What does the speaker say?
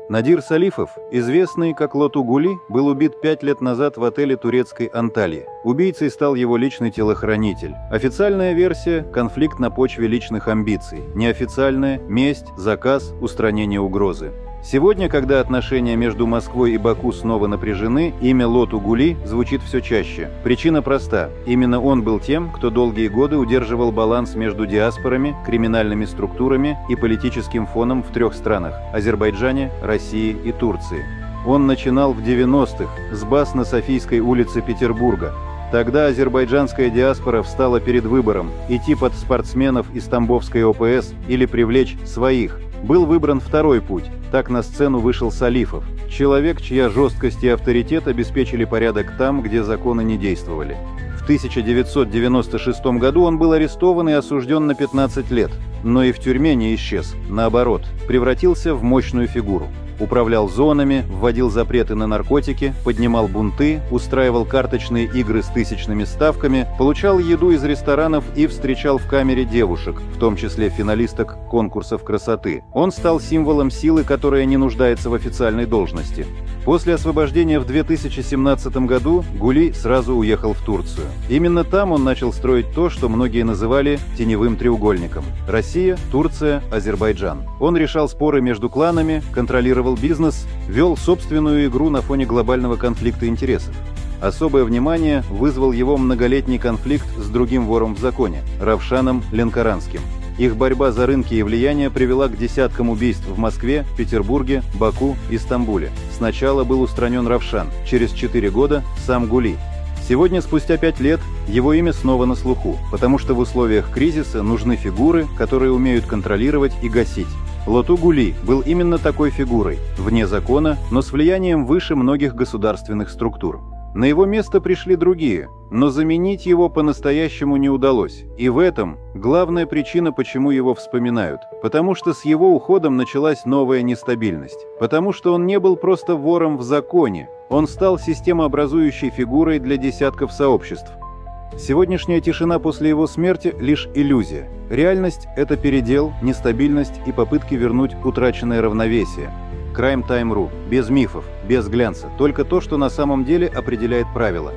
Надир Салифов, известный как Лоту Гули, был убит 5 лет назад в отеле турецкой Анталии. Убийцей стал его личный телохранитель. Официальная версия – конфликт на почве личных амбиций. Неофициальная – месть, заказ, устранение угрозы. Сегодня, когда отношения между Москвой и Баку снова напряжены, имя Лоту Гули звучит все чаще. Причина проста. Именно он был тем, кто долгие годы удерживал баланс между диаспорами, криминальными структурами и политическим фоном в 3 странах – Азербайджане, России и Турции. Он начинал в 90-х с баз на Софийской улице Петербурга. Тогда азербайджанская диаспора встала перед выбором – идти под спортсменов из Тамбовской ОПС или привлечь своих. Был выбран второй путь. Так на сцену вышел Салифов, человек, чья жесткость и авторитет обеспечили порядок там, где законы не действовали. В 1996 году он был арестован и осужден на 15 лет, но и в тюрьме не исчез, наоборот, превратился в мощную фигуру. Управлял зонами, вводил запреты на наркотики, поднимал бунты, устраивал карточные игры с 1000-ми ставками, получал еду из ресторанов и встречал в камере девушек, в том числе финалисток конкурсов красоты. Он стал символом силы, которая не нуждается в официальной должности. После освобождения в 2017 году Гули сразу уехал в Турцию. Именно там он начал строить то, что многие называли теневым треугольником – Россия, Турция, Азербайджан. Он решал споры между кланами, контролировал бизнес, вел собственную игру на фоне глобального конфликта интересов. Особое внимание вызвал его многолетний конфликт с другим вором в законе – Равшаном Ленкоранским. Их борьба за рынки и влияние привела к десяткам убийств в Москве, Петербурге, Баку и Стамбуле. Сначала был устранен Равшан, через 4 года – сам Гули. Сегодня, спустя 5 лет, его имя снова на слуху, потому что в условиях кризиса нужны фигуры, которые умеют контролировать и гасить. Лоту Гули был именно такой фигурой, вне закона, но с влиянием выше многих государственных структур. На его место пришли другие, но заменить его по-настоящему не удалось. И в этом главная причина, почему его вспоминают. Потому что с его уходом началась новая нестабильность. Потому что он не был просто вором в законе. Он стал системообразующей фигурой для десятков сообществ. Сегодняшняя тишина после его смерти – лишь иллюзия. Реальность – это передел, нестабильность и попытки вернуть утраченное равновесие. Crime Time.ru. Без мифов, без глянца. Только то, что на самом деле определяет правила.